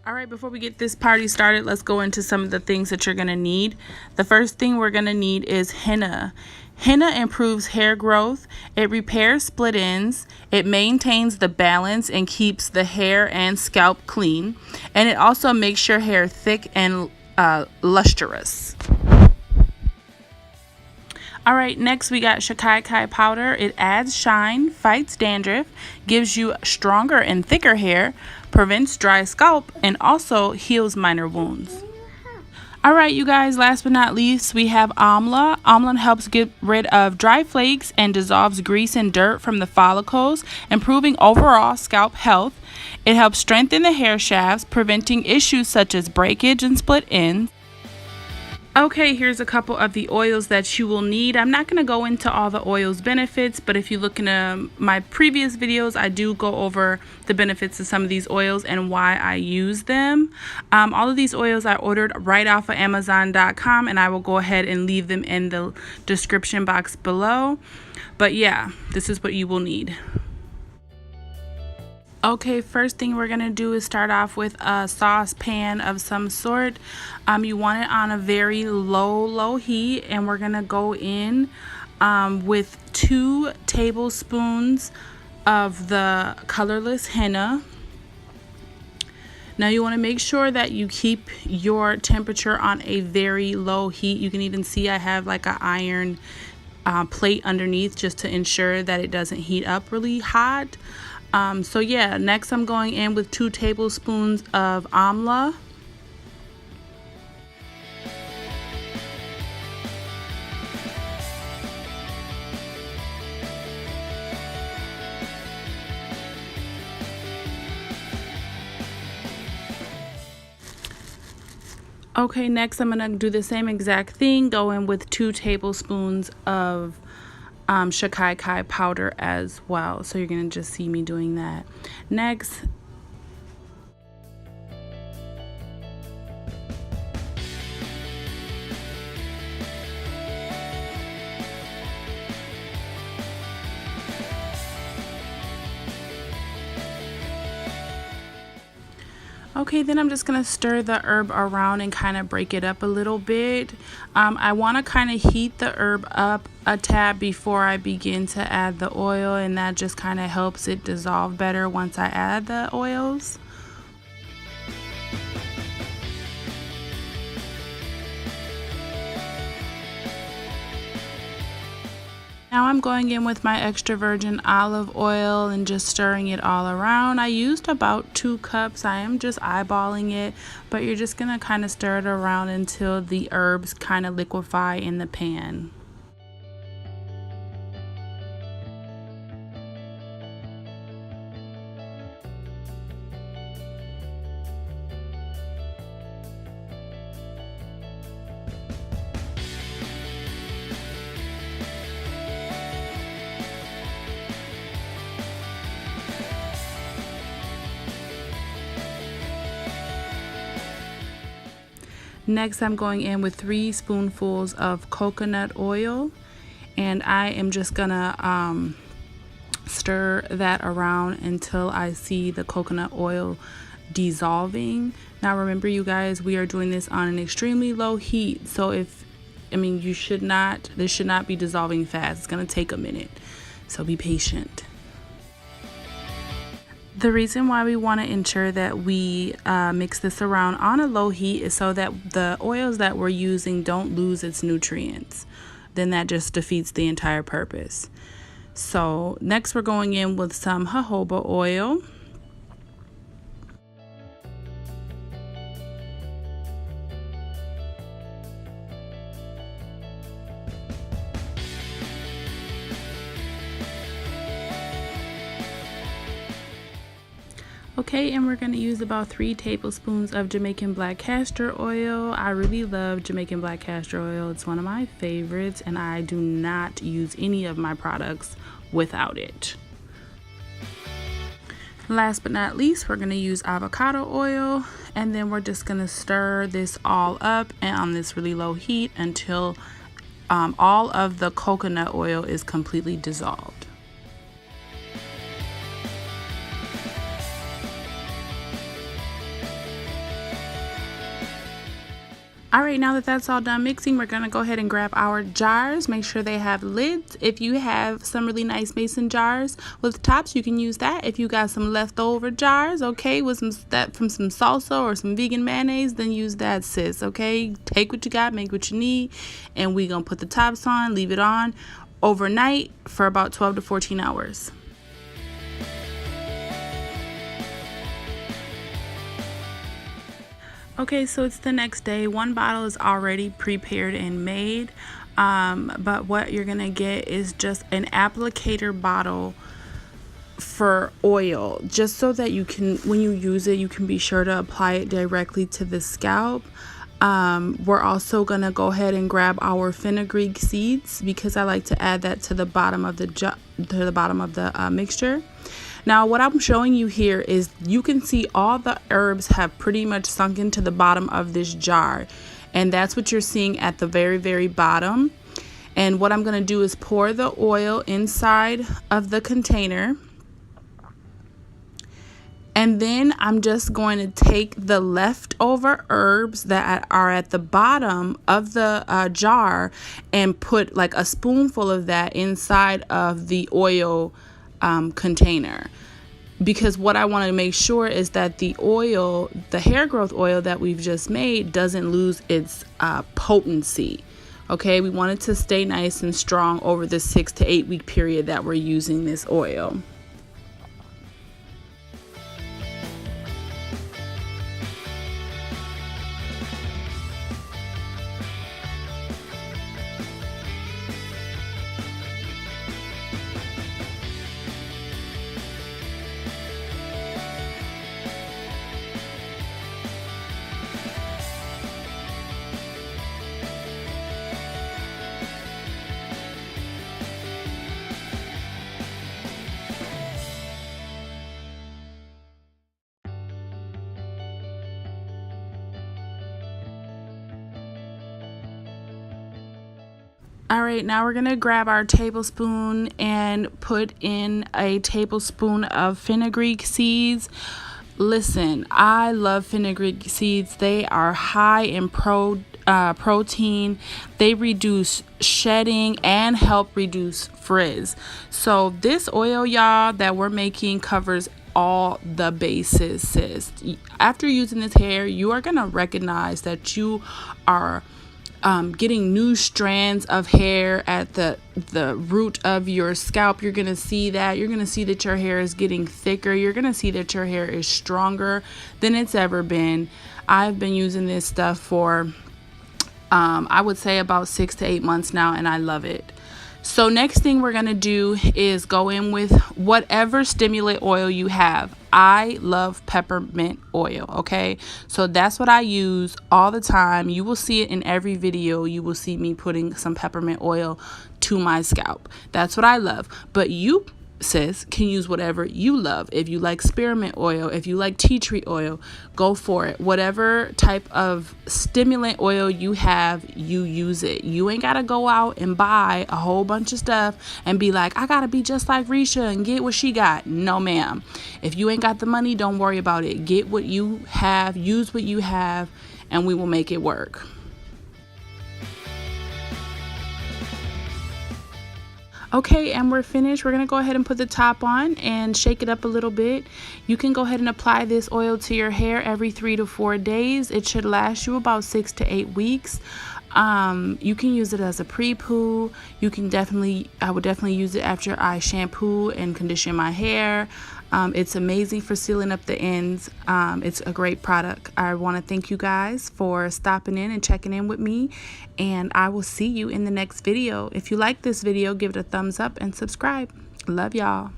All right, before we get this party started, let's go into some of the things that you're going to need. The first thing we're going to need is henna. Henna improves hair growth, it repairs split ends, it maintains the balance and keeps the hair and scalp clean, and it also makes your hair thick and lustrous. All right, next we got Shikakai Powder. It adds shine, fights dandruff, gives you stronger and thicker hair, prevents dry scalp, and also heals minor wounds. All right, you guys, last but not least, we have Amla. Amla helps get rid of dry flakes and dissolves grease and dirt from the follicles, improving overall scalp health. It helps strengthen the hair shafts, preventing issues such as breakage and split ends. Okay, here's a couple of the oils that you will need. I'm not going to go into all the oils benefits, but if you look into my previous videos, I do go over the benefits of some of these oils and why I use them. All of these oils I ordered right off of Amazon.com, and I will go ahead and leave them in the description box below. But yeah, this is what you will need. Okay, first thing we're going to do is start off with a saucepan of some sort. You want it on a very low heat, and we're going to go in with 2 tablespoons of the colorless henna. Now you want to make sure that you keep your temperature on a very low heat. You can even see I have like an iron plate underneath just to ensure that it doesn't heat up really hot. So yeah, next I'm going in with 2 tablespoons of Amla. Okay, next I'm going to do the same exact thing, go in with 2 tablespoons of Shikakai powder as well. So you're going to just see me doing that. Next, okay, then I'm just going to stir the herb around and kind of break it up a little bit. I want to kind of heat the herb up a tad before I begin to add the oil, and that just kind of helps it dissolve better once I add the oils. Now I'm going in with my extra virgin olive oil and just stirring it all around. I used about 2 cups. I am just eyeballing it, but you're just going to kind of stir it around until the herbs kind of liquefy in the pan. Next, I'm going in with 3 spoonfuls of coconut oil, and I am just gonna stir that around until I see the coconut oil dissolving. Now remember, you guys, we are doing this on an extremely low heat, so this should not be dissolving fast. It's gonna take a minute, so be patient. The reason why we want to ensure that we mix this around on a low heat is so that the oils that we're using don't lose its nutrients. Then that just defeats the entire purpose. So next we're going in with some jojoba oil. Okay, and we're going to use about 3 tablespoons of Jamaican black castor oil. I really love Jamaican black castor oil. It's one of my favorites, and I do not use any of my products without it. Last but not least, we're going to use avocado oil, and then we're just going to stir this all up and on this really low heat until all of the coconut oil is completely dissolved. Alright, now that that's all done mixing, we're going to go ahead and grab our jars. Make sure they have lids. If you have some really nice mason jars with tops, you can use that. If you got some leftover jars, okay, with some from some salsa or some vegan mayonnaise, then use that, sis, okay? Take what you got, make what you need, and we're going to put the tops on, leave it on overnight for about 12 to 14 hours. Okay, so it's the next day. One bottle is already prepared and made, but what you're gonna get is just an applicator bottle for oil, just so that you can, when you use it, you can be sure to apply it directly to the scalp. We're also gonna go ahead and grab our fenugreek seeds, because I like to add that to the bottom of the mixture. Now what I'm showing you here is, you can see all the herbs have pretty much sunk into the bottom of this jar, and that's what you're seeing at the very bottom. And what I'm going to do is pour the oil inside of the container, and then I'm just going to take the leftover herbs that are at the bottom of the jar and put like a spoonful of that inside of the oil container, because what I want to make sure is that the oil, the hair growth oil that we've just made, doesn't lose its potency. Okay, we want it to stay nice and strong over the 6 to 8 week period that we're using this oil. All right, now we're gonna grab our tablespoon and put in a tablespoon of fenugreek seeds. Listen, I love fenugreek seeds. They are high in protein. They reduce shedding and help reduce frizz. So this oil, y'all, that we're making covers all the bases, sis. After using this hair, you are gonna recognize that you are getting new strands of hair at the root of your scalp. You're gonna see that. You're gonna see that your hair is getting thicker. You're gonna see that your hair is stronger than it's ever been. I've been using this stuff for I would say about 6 to 8 months now, and I love it. So next thing we're gonna do is go in with whatever stimulant oil you have. I love peppermint oil, okay? So that's what I use all the time. You will see it in every video. You will see me putting some peppermint oil to my scalp. That's what I love. But you, sis, can use whatever you love. If you like spearmint oil, if you like tea tree oil, go for it. Whatever type of stimulant oil you have, you use it. You ain't gotta go out and buy a whole bunch of stuff and be like, I gotta be just like Risha and get what she got. No, ma'am. If you ain't got the money, don't worry about it. Get what you have, use what you have, and we will make it work. Okay, and we're finished. We're going to go ahead and put the top on and shake it up a little bit. You can go ahead and apply this oil to your hair every 3 to 4 days. It should last you about 6 to 8 weeks. You can use it as a pre-poo. You can I would definitely use it after I shampoo and condition my hair. It's amazing for sealing up the ends. It's a great product. I want to thank you guys for stopping in and checking in with me, and I will see you in the next video. If you like this video, give it a thumbs up and subscribe. Love y'all.